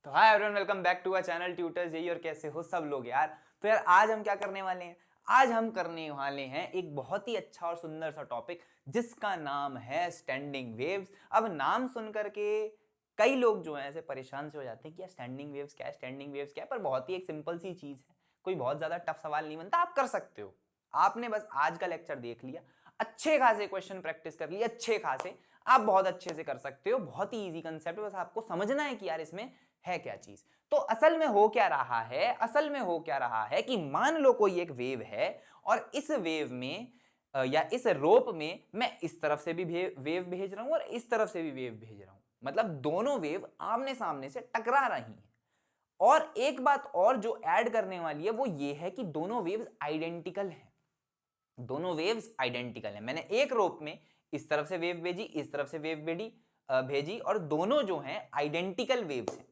तो hi everyone, welcome back to our channel Tutors JEE. और कैसे हो सब लोग यार। तो यार आज हम क्या करने वाले हैं? आज हम करने वाले हैं एक बहुत ही अच्छा और सुंदर सा टॉपिक जिसका नाम है स्टैंडिंग वेव्स। अब नाम सुन करके कई लोग जो हैं ऐसे परेशान से हो जाते हैं कि यार स्टैंडिंग वेव्स क्या है, स्टैंडिंग वेव्स क्या है। पर बहुत ही एक सिंपल सी चीज है, कोई बहुत ज्यादा टफ सवाल नहीं बनता, आप कर सकते हो। आपने बस आज का लेक्चर देख लिया, अच्छे खासे क्वेश्चन प्रैक्टिस कर लिए, अच्छे खासे आप बहुत अच्छे से कर सकते हो। बहुत ही इजी कंसेप्ट है, बस आपको समझना है कि यार इसमें है क्या चीज। तो असल में हो क्या रहा है, असल में हो क्या रहा है कि मान लो कोई एक वेव है और इस वेव में या इस रोप में मैं इस तरफ से भी वेव भेज रहा हूं और इस तरफ से भी वेव भेज रहा हूं। मतलब दोनों वेव आमने सामने से टकरा रही हैं। और एक बात और जो ऐड करने वाली है वो ये है कि दोनों वेव्स आइडेंटिकल हैं। दोनों वेव्स आइडेंटिकल हैं। मैंने एक रोप में इस तरफ से वेव भेजी, इस तरफ से वेव भेजी और दोनों जो हैं आइडेंटिकल वेव्स हैं।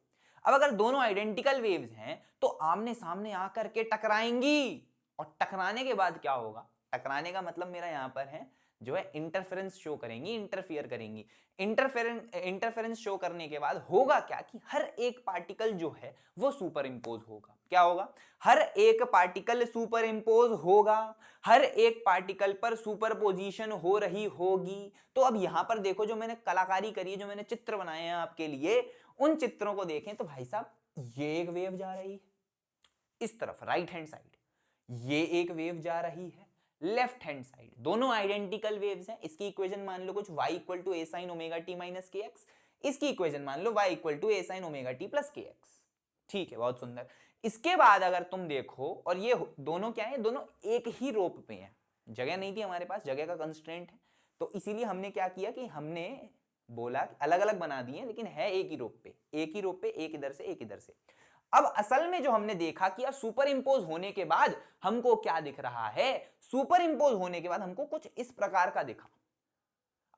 अब अगर दोनों आइडेंटिकल वेव्स हैं तो आमने सामने आकर के टकराएंगी। और टकराने के बाद क्या होगा? टकराने का मतलब मेरा यहां पर है जो है इंटरफेरेंस शो करेंगी, इंटरफियर करेंगी। इंटरफेरेंस शो करने के बाद होगा क्या कि हर एक पार्टिकल जो है वो सुपर इंपोज होगा। क्या होगा? हर एक पार्टिकल सुपर इंपोज होगा। हर एक पार्टिकल पर सुपरपोजिशन हो रही होगी। तो अब यहां पर देखो, जो मैंने कलाकारी करी है, जो मैंने चित्र बनाए हैं आपके लिए, उन चित्रों को देखें तो भाई साहब ये एक वेव जा रही है इस तरफ राइट हैंड साइड, ये एक वेव जा रही है लेफ्ट हैंड साइड। दोनों आइडेंटिकल वेव्स हैं। इसकी इक्वेशन मान लो कुछ y equal to A sine omega T minus K X. इसकी इक्वेशन मान लो y equal to A sine omega T plus K X. ठीक है, बहुत सुंदर। इसके बाद अगर तुम देखो, और ये दोनों क्या है, दोनों एक ही रोप पे हैं। जगह नहीं थी हमारे पास, जगह का कंस्ट्रेंट है, तो इसीलिए हमने क्या किया कि हमने बोला अलग अलग बना दिए, लेकिन है एक ही रोप पे, एक ही रोप पे, एक इधर से एक इधर से। अब असल में जो हमने देखा कि यार सुपर इंपोज होने के बाद हमको क्या दिख रहा है, सुपर इंपोज होने के बाद हमको कुछ इस प्रकार का दिखा।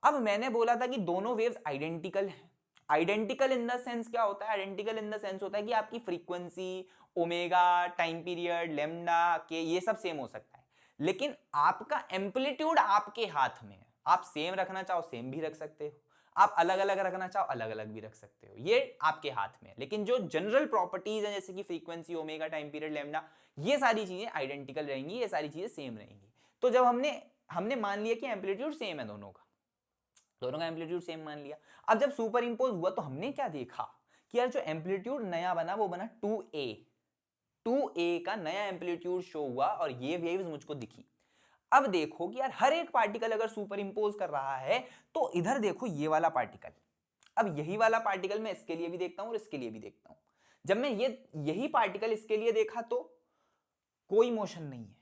अब मैंने बोला था कि दोनों वेव्स आइडेंटिकल हैं। आइडेंटिकल इन द सेंस क्या होता है? आइडेंटिकल इन द सेंस होता है कि आपकी frequency, omega, time period, lambda के ये सब सेम हो सकता है, लेकिन आपका एम्पलीट्यूड आपके हाथ में है। आप सेम रखना चाहो सेम भी रख सकते हो, आप अलग अलग रखना चाहो अलग अलग भी रख सकते हो, ये आपके हाथ में है। लेकिन जो जनरल प्रॉपर्टीज हैं जैसे कि frequency, omega, time period, lambda, ये सारी चीजें आइडेंटिकल रहेंगी, ये सारी चीजें सेम रहेंगी। तो जब हमने हमने मान लिया कि एम्पलीट्यूड सेम है दोनों का, दोनों का एम्पलीट्यूड सेम मान लिया। अब जब सुपर इंपोज हुआ तो हमने क्या देखा कि यार जो एम्पलीट्यूड नया बना वो बना 2a। 2a का नया एम्पलीट्यूड शो हुआ और ये वेव्स मुझको दिखी। अब देखो कि यार हर एक पार्टिकल अगर सुपर इंपोज कर रहा है तो इधर देखो ये वाला पार्टिकल, अब यही वाला पार्टिकल मैं इसके लिए भी देखता हूं और इसके लिए भी देखता हूं। जब मैं यही पार्टिकल इसके लिए देखा तो कोई मोशन नहीं है,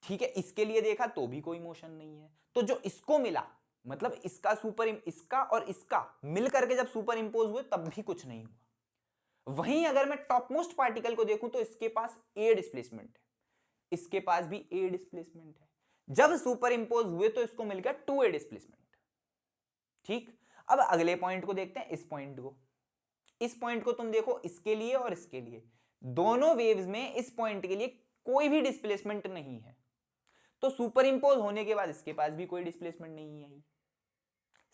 ठीक है, इसके लिए देखा तो भी कोई मोशन नहीं है। तो जो इसको मिला, मतलब इसका और इसका मिलकर के जब सुपर इंपोज हुए तब भी कुछ नहीं हुआ। वहीं अगर मैं टॉप मोस्ट पार्टिकल को देखूं तो इसके पास ए डिस्प्लेसमेंट है, इसके पास भी ए डिस्प्लेसमेंट है। जब सुपर इंपोज हुए तो इसको मिल गया 2a डिस्प्लेसमेंट। ठीक, अब अगले पॉइंट को देखते हैं, इस पॉइंट को। इस पॉइंट को तुम देखो, इसके लिए और इसके लिए, दोनों वेव्स में इस पॉइंट के लिए कोई भी डिस्प्लेसमेंट नहीं है। तो सुपर इंपोज होने के बाद इसके पास भी कोई डिस्प्लेसमेंट नहीं आई,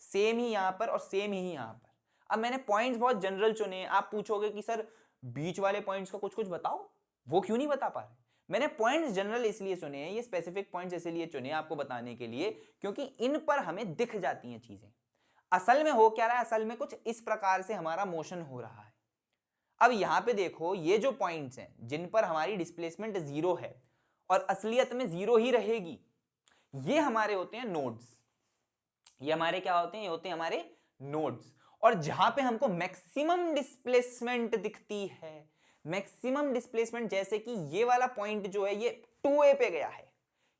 सेम ही यहां पर और सेम ही यहां पर। अब मैंने पॉइंट्स बहुत जनरल चुने। आप पूछोगे कि सर बीच वाले पॉइंट्स का कुछ कुछ बताओ, वो क्यों नहीं बता पा रहे? मैंने पॉइंट्स जनरल इसलिए चुने हैं, ये स्पेसिफिक पॉइंट्स इसलिए चुने आपको बताने के लिए क्योंकि इन पर हमें दिख जाती हैं चीजें। असल में हो क्या रहा है, असल में कुछ इस प्रकार से हमारा मोशन हो रहा है। अब यहां पे देखो, ये जो पॉइंट्स हैं जिन पर हमारी डिस्प्लेसमेंट जीरो है और असलियत में जीरो ही रहेगी, ये हमारे होते हैं नोड्स। ये हमारे क्या होते हैं? ये होते हैं हमारे नोड्स। और जहां पे हमको मैक्सिमम डिस्प्लेसमेंट दिखती है, मैक्सिमम डिस्प्लेसमेंट, जैसे कि ये वाला पॉइंट जो है ये 2a पे गया है,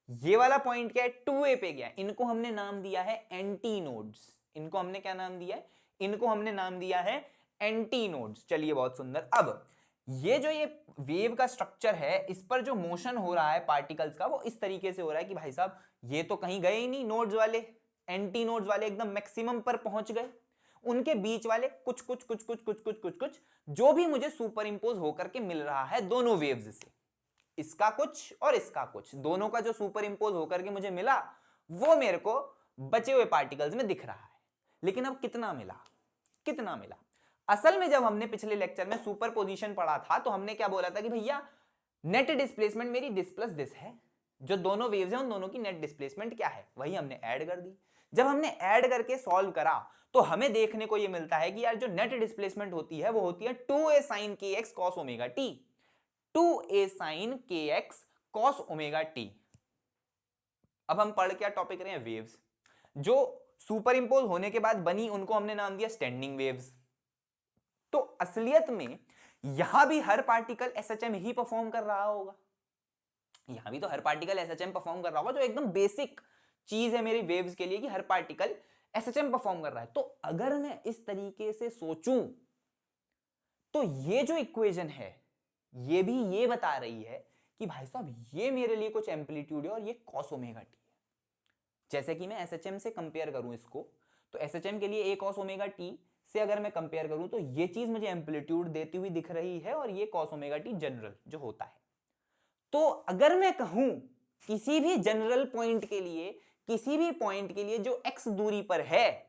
ये वाला पॉइंट क्या है? 2a पे गया है। इनको हमने नाम दिया है एंटी नोड्स। इनको हमने क्या नाम दिया है? इनको हमने नाम दिया है एंटी नोड्स। चलिए, बहुत सुंदर। अब ये जो ये वेव का स्ट्रक्चर है, इस पर जो मोशन हो रहा है पार्टिकल्स का, वो इस तरीके से हो रहा है कि भाई साहब ये तो कहीं गए ही नहीं, नोड्स वाले, एंटी नोड्स वाले एकदम मैक्सिमम पर पहुंच गए। उनके बीच वाले कुछ कुछ कुछ कुछ कुछ कुछ कुछ कुछ जो भी मुझे सुपर इंपोज होकर के मिल रहा है दोनों वेव्स से, इसका कुछ और इसका कुछ, दोनों का जो सुपर इंपोज होकर के मुझे मिला वो मेरे को बचे हुए पार्टिकल्स में दिख रहा है। लेकिन अब कितना मिला? कितना मिला? असल में जब हमने पिछले लेक्चर में सुपर पोजिशन पढ़ा था तो हमने क्या बोला था कि भैया नेट डिस्प्लेसमेंट मेरी दिस प्लस दिस है, जो दोनों वेव्स हैं उन दोनों की नेट डिस्प्लेसमेंट क्या है, वही हमने ऐड कर दी। जब हमने ऐड करके सॉल्व करा तो हमें देखने को ये मिलता है कि यार जो नेट डिस्प्लेसमेंट होती है वो होती है 2a sin kx cos omega t, 2a sin kx cos omega t। अब हम पढ़ क्या टॉपिक रहे हैं, वेव्स। जो सुपर इंपोज होने के बाद बनी उनको हमने नाम दिया स्टैंडिंग वेव्स। तो असलियत में यहां भी हर पार्टिकल एसएचएम ही परफॉर्म कर रहा होगा, यहां भी तो हर पार्टिकल एसएचएम परफॉर्म कर रहा होगा, जो एकदम बेसिक चीज है मेरी वेव्स के लिए कि हर पार्टिकल एसएचएम परफॉर्म कर रहा है। तो अगर मैं इस तरीके से सोचूं तो ये जो इक्वेशन है ये भी ये बता रही है कि भाई साहब ये मेरे लिए कुछ एम्पलीट्यूड है और ये cos ओमेगा टी है। जैसे कि मैं एसएचएम से कंपेयर करूं इसको, तो एसएचएम के लिए a cos ओमेगा टी से अगर मैं कंपेयर करूं तो ये चीज मुझे एम्पलीट्यूड देती हुई दिख रही है और ये cos ओमेगा टी जनरल जो होता है। तो अगर मैं कहूं किसी भी जनरल पॉइंट के लिए, किसी भी पॉइंट के लिए जो x दूरी पर है,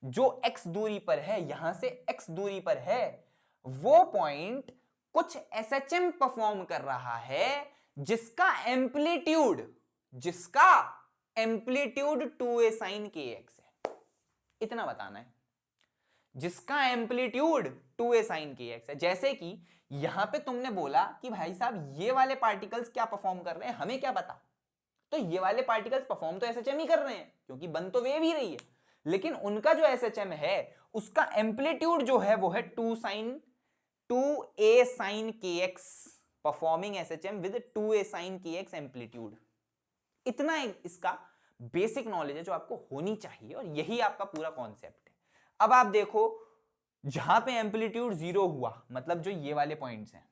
जो x दूरी पर है, यहां से x दूरी पर है, वो पॉइंट कुछ एसएचएम परफॉर्म कर रहा है जिसका एम्पलीट्यूड 2a sin kx है। इतना बताना है, जिसका एम्पलीट्यूड 2a sin kx है। जैसे कि यहां पे तुमने बोला कि भाई साहब ये वाले पार्टिकल्स क्या परफॉर्म कर रहे हैं, हमें क्या पता। तो ये वाले पार्टिकल्स परफॉर्म तो एसएचएम ही कर रहे हैं क्योंकि बन तो वेव ही रही है, लेकिन उनका जो एसएचएम है उसका एम्पलीट्यूड जो है वो है 2a sin kx, performing SHM with 2a sin kx amplitude. इतना इसका बेसिक नॉलेज है जो आपको होनी चाहिए और यही आपका पूरा कॉन्सेप्ट है। अब आप देखो जहां पे एम्पलीट्यूड 0 हुआ, मतलब जो ये वाले पॉइंट्स हैं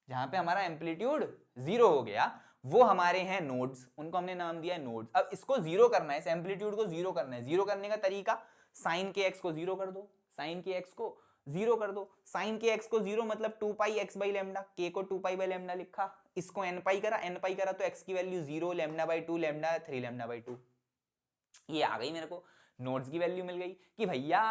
जहां पे हमारा एम्पलीट्यूड 0 हो गया, वो हमारे हैं नोड्स, उनको हमने नाम दिया है नोड्स। अब इसको 0 करना है, इस एम्पलीट्यूड को 0 करना है। 0 करने का तरीका sin kx को 0 कर दो, sin kx को 0 कर दो। sin kx को 0 मतलब 2 पाई x बाई लैम्डा, k को 2 पाई बाई लैम्डा लिखा, इसको n पाई करा तो x की value 0, lambda by 2, lambda 3 lambda by 2, ये आ गई। मेरे को नोड्स की वैल्यू मिल गई कि भैया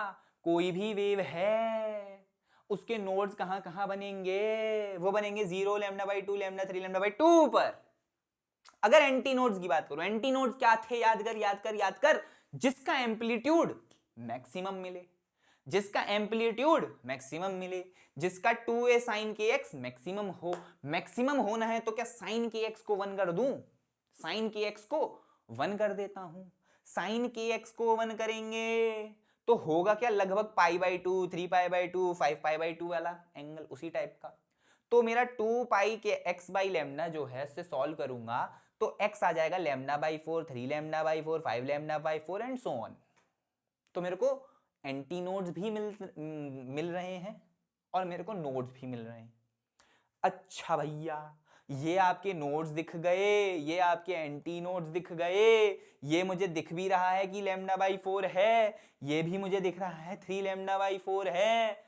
कोई भी वेव है उसके नोड्स कहां कहां बनेंगे, वो बनेंगे 0, lambda by 2, lambda 3, lambda by 2 पर। अगर एंटी नोड्स की बात करो, एंटी नोड्स क्या थे, याद कर, जिसका एम्पलीट्यूड मैक्सिमम मिले, जिसका एम्पलीट्यूड मैक्सिमम मिले, जिसका 2a sin kx मैक्सिमम हो। मैक्सिमम होना है तो क्या sin kx को 1 कर दूं, sin kx को 1 कर देता हूं। sin kx को 1 करेंगे तो होगा क्या, लगभग pi by 2, 3 pi by 2, 5 pi by 2 वाला एंगल, उसी टाइप का। तो मेरा 2 पाई के x बाई लैम्डा जो है इससे सॉल्व करूंगा तो x आ जाएगा lambda by 4, 3 lambda by 4, 5 lambda by 4 and so on. तो मेरे को एंटी नोड्स भी मिल रहे हैं और मेरे को नोड्स भी मिल रहे हैं। अच्छा भैया ये आपके नोड्स दिख गए, ये आपके एंटी नोड्स दिख गए, ये मुझे दिख भी रहा है कि लैम्डा बाई 4 है, ये भी मुझे दिख रहा है 3 लैम्डा बाई 4 है।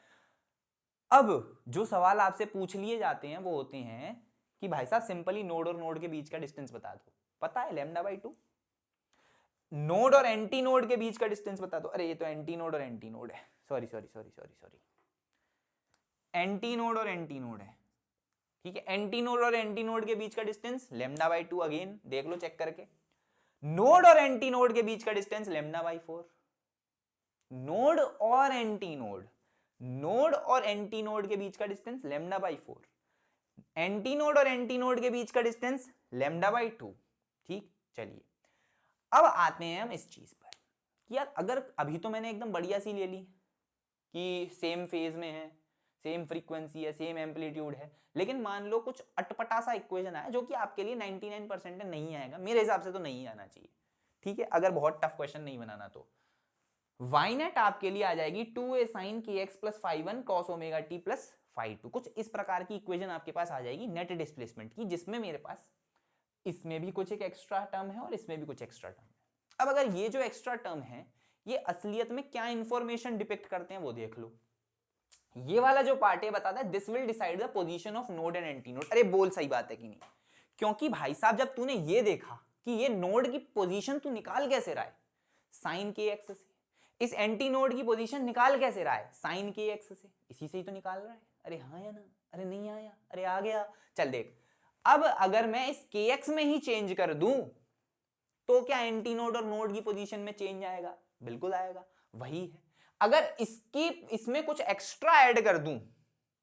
अब जो सवाल आपसे पूछ लिए जाते हैं वो होते हैं कि भाई साहब सिंपली नोड और नोड के बीच का डिस्टेंस बता दो, पता है लैम्डा बाई 2। नोड और एंटी नोड के बीच का डिस्टेंस बता दो, अरे ये तो एंटी नोड और एंटी नोड है, सॉरी एंटी नोड और एंटी नोड है, ठीक है। एंटी नोड और एंटी नोड के बीच का डिस्टेंस लैम्डा बाई 2, अगेन देख लो चेक करके। नोड और एंटी नोड के बीच का डिस्टेंस लैम्डा बाई 4। नोड और एंटी नोड, नोड और एंटी नोड के बीच का distance lambda by 4। Anti node और एंटी नोड के बीच का डिस्टेंस लैम्डा बाई 2, ठीक। चलिए अब आते हैं हम इस चीज पर कि यार अगर अभी तो मैंने एकदम बढ़िया सी ले ली कि सेम फेज में है, सेम फ्रीक्वेंसी है, सेम एम्पलीट्यूड है, लेकिन मान लो कुछ अटपटा सा इक्वेशन आया जो कि आपके लिए 99% नहीं आएगा, मेरे हिसाब से तो नहीं आना चाहिए, ठीक है, अगर बहुत टफ क्वेश्चन नहीं बनाना तो। y नेट आपके लिए आ जाएगी 2a sin kx plus phi 1 cos omega t plus phi 2, कुछ इस प्रकार की इक्वेशन आपके पास आ जाएगी नेट डिस्प्लेसमेंट की, जिसमें मेरे पास इसमें भी कुछ एक एक्स्ट्रा टर्म है और इसमें भी कुछ एक्स्ट्रा टर्म है। अब अगर ये जो एक्स्ट्रा टर्म है ये असलियत में क्या इंफॉर्मेशन डिपिक्ट करते हैं वो देख लो। ये वाला जो पार्ट है बताता है this will decide the position of node and anti node. अरे बोल सही बात है कि नहीं, क्योंकि भाई साहब जब तूने ये देखा कि ये नोड की पोजीशन तू निकाल कैसे रहा है, साइन के एक्स से, इस एंटी नोड की पोजीशन निकाल कैसे रहा है, साइन के एक्स से, इसी से ही तो निकाल रहा है। अरे हाँ या ना, अरे नहीं आया, अरे आ गया। चल देख, अब अगर मैं इस के एक्स में ही चेंज कर दूं तो क्या एंटी नोड और नोड की पोजीशन में चेंज आएगा? बिल्कुल आएगा। वही है, अगर इसमें कुछ एक्स्ट्रा ऐड कर दूं,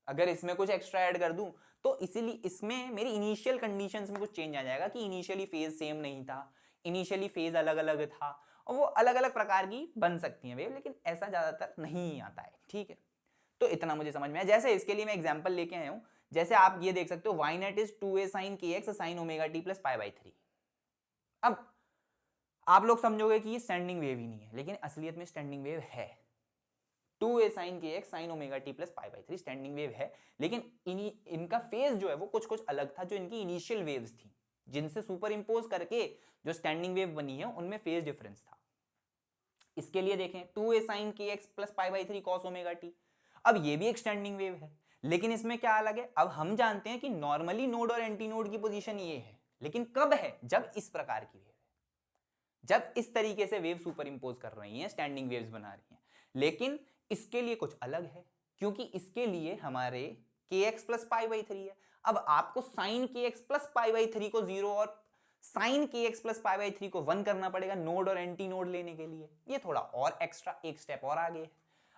अगर इसमें कुछ एक्स्ट्रा ऐड कर दूं तो इसीलिए इसमें मेरी इनिशियल कंडीशंस में कुछ चेंज आ जाएगा कि इनिशियली फेज सेम नहीं था, इनिशियली फेज अलग अलग था, और वो अलग अलग प्रकार की बन सकती हैं वेव, लेकिन ऐसा ज्यादातर नहीं आता है। ठीक है, तो इतना मुझे समझ में आया। जैसे इसके लिए मैं एग्जांपल लेके आया हूं, जैसे आप ये देख सकते हो y net is 2a sin kx sin omega t plus pi by 3। अब आप लोग समझोगे कि ये स्टैंडिंग वेव ही नहीं है, लेकिन असलियत में स्टैंडिंग वेव है। 2a sin kx sin omega t plus pi by 3 standing wave है, लेकिन इनका फेज जो है वो कुछ कुछ अलग था। जो इनकी इनिशियल वेव्स थी, जिनसे सुपर इंपोज करके जो स्टैंडिंग वेव बनी है, उनमें फेज डिफरेंस था। इसके लिए देखें 2a sin kx plus pi by 3 cos omega t, अब ये भी एक स्टैंडिंग वेव है, लेकिन इसमें क्या अलग है? अब हम जानते हैं कि नॉर्मली नोड और एंटी नोड की पोजीशन ये है, लेकिन कब है? जब इस प्रकार की वेव है, जब इस तरीके से वेव सुपर इंपोज कर रही हैं, स्टैंडिंग वेव्स बना रही हैं। लेकिन इसके लिए कुछ अलग है, क्योंकि इसके लिए हमारे kx प्लस पाई बाई 3 है। अब आपको sine kx plus pi by 3 को 0 और sine kx plus pi by 3 को 1 करना पड़ेगा नोड और एंटी नोड लेने के लिए। ये थोड़ा और एक्स्ट्रा एक स्टेप और आगे है।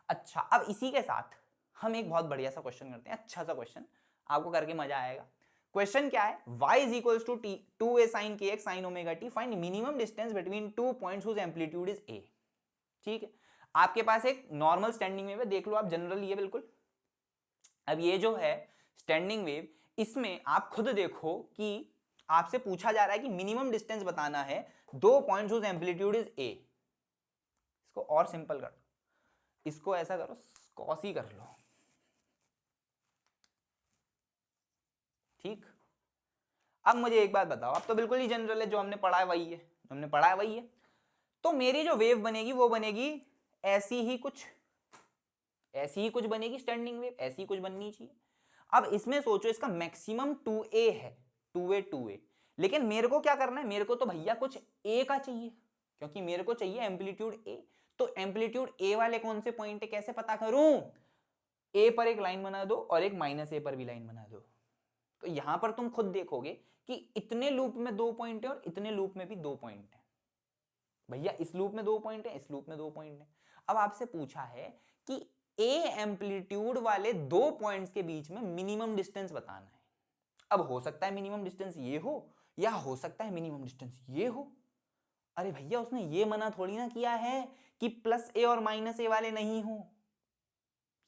अच्छा, अब इसी के साथ हम एक बहुत बढ़िया सा क्वेश्चन करते हैं, अच्छा सा क्वेश्चन, आपको करके मजा आएगा। क्वेश्चन क्या है? y is equals to t 2a sin kx sin omega t, find minimum distance between two points whose amplitude is a। ठीक है, आपके पास एक नॉर्मल स्टैंडिंग वेव है, देख लो आप, जनरल ये बिल्कुल। अब ये जो है स्टैंडिंग वेव, इसमें आप खुद देखो कि आपसे पूछा जा रहा है कि मिनिमम डिस्टेंस बताना है दो points whose amplitude is a। इसको और सिंपल कर दो, इसको ऐसा करो, cos ही कर लो। ठीक, अब मुझे एक बात बताओ, अब तो बिल्कुल ही जनरल है, जो हमने पढ़ा है वही है, हमने पढ़ा है वही है। तो मेरी जो वेव बनेगी वो बनेगी ऐसी ही कुछ बनेगी स्टैंडिंग वेव, ऐसी कुछ बननी चाहिए। अब इसमें सोचो, इसका मैक्सिमम 2a है, 2a, लेकिन मेरे को क्या करना है? मेरे को तो भैया कुछ a का चाहिए, क्योंकि मेरे को चाहिए एम्पलीट्यूड a। तो एम्पलीट्यूड a वाले कौन से पॉइंट है, कैसे पता करूं? a पर एक लाइन बना दो और एक माइनस a पर भी लाइन बना दो। तो यहां पर तुम खुद देखोगे कि इतने लूप में 2 पॉइंट है और इतने लूप में भी 2 पॉइंट है। भैया इस लूप में 2 पॉइंट है, इस लूप में 2 पॉइंट है। अब आपसे पूछा है कि ए एम्पलीट्यूड वाले 2 पॉइंट्स के बीच में मिनिमम डिस्टेंस बताना है। अब हो सकता है मिनिमम डिस्टेंस ये हो, या हो सकता है मिनिमम डिस्टेंस ये हो। अरे भैया उसने ये मना थोड़ी ना किया है कि प्लस ए और माइनस ए वाले नहीं हो,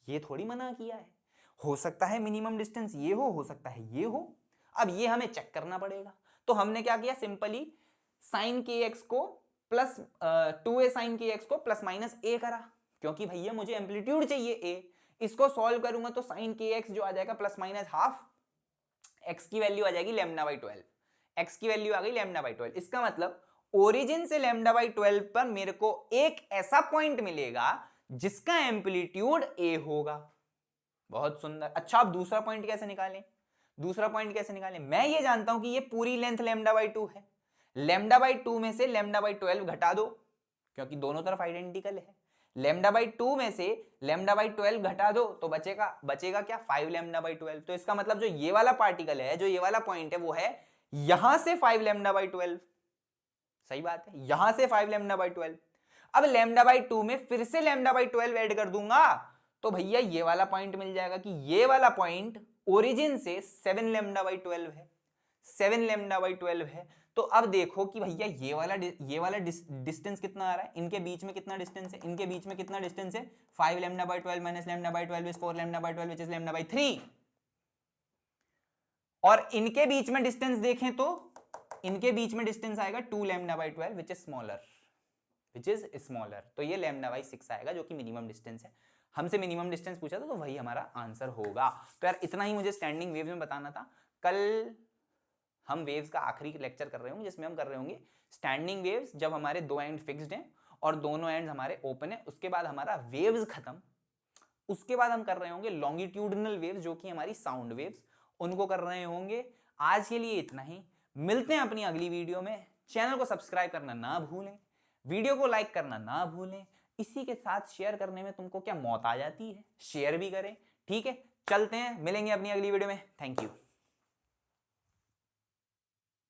ये थोड़ी मना किया है। हो सकता है मिनिमम डिस्टेंस ये हो सकता है ये हो। अब ये हमें चेक करना पड़ेगा। तो हमने क्या किया? सिंपली साइन के एक्स को प्लस 2a साइन के एक्स को प्लस माइनस a करा, क्योंकि भैया मुझे एम्पलीट्यूड चाहिए a। इसको सॉल्व करूंगा तो साइन के एक्स जो आ जाएगा प्लस माइनस हाफ, x की वैल्यू आ जाएगी लैम्डा बाई 12, x की वैल्यू आ गई लैम्डा बाई 12। इसका मतलब ओरिजिन से लैम्डा बाई 12 पर मेरे को एक ऐसा पॉइंट मिलेगा जिसका एम्पलीट्यूड a होगा। बहुत सुंदर। अच्छा, आप दूसरा पॉइंट कैसे निकालें? दूसरा पॉइंट कैसे निकालें? मैं ये जानता हूं कि ये पूरी लेंथ लैम्डा बाई 2 है। लैम्डा बाई 2 में से लैम्डा बाई 12 घटा दो, क्योंकि दोनों तरफ आइडेंटिकल है। लैम्डा बाई 2 में से लैम्डा बाई 12 घटा दो तो बचेगा क्या? 5 लैम्डा बाई 12। तो इसका मतलब जो ये वाला पार्टिकल है, जो ये वाला पॉइंट है, वो है यहां से 5 लैम्डा बाई 12। सही बात है, यहां से 5 लैम्डा बाई 12। अब लैम्डा बाई 2 में फिर से लैम्डा बाई 12 ऐड कर दूंगा तो भैया ये वाला पॉइंट मिल जाएगा कि ये वाला पॉइंट ओरिजिन से 7 लैम्डा बाई 12 है, 7 लैम्डा बाई 12 है। तो अब देखो कि भैया ये वाला डिस्टेंस कितना आ रहा है, इनके बीच में कितना डिस्टेंस है, इनके बीच में कितना डिस्टेंस है? 5 lambda by 12 minus lambda by 12 is 4 lambda by 12 which is lambda by 3। और इनके बीच में डिस्टेंस देखें तो इनके बीच में डिस्टेंस आएगा 2 lambda by 12 which is smaller. तो ये लैम्डा बाई 6 आएगा, जो कि मिनिमम डिस्टेंस है। हमसे मिनिमम डिस्टेंस पूछा था तो वही हमारा आंसर होगा। तो यार इतना ही मुझे स्टैंडिंग वेव्स में बताना था। कल हम वेव्स का आखिरी लेक्चर कर रहे होंगे, जिसमें हम कर रहे होंगे स्टैंडिंग वेव्स जब हमारे दो एंड फिक्स्ड हैं और दोनों एंड्स हमारे ओपन है। उसके बाद हमारा वेव्स खत्म, उसके बाद हम कर रहे होंगे लॉन्गिट्यूडनल वेव्स, जो कि हमारी साउंड वेव्स, उनको कर रहे होंगे। आज के लिए इतना ही, मिलते हैं अपनी अगली वीडियो में। चैनल को सब्सक्राइब करना ना भूलें, वीडियो को लाइक करना ना भूलें, इसी के साथ शेयर करने में तुमको क्या मौत आ जाती है? शेयर भी करें, ठीक है। चलते हैं, मिलेंगे अपनी अगली वीडियो में। Thank you.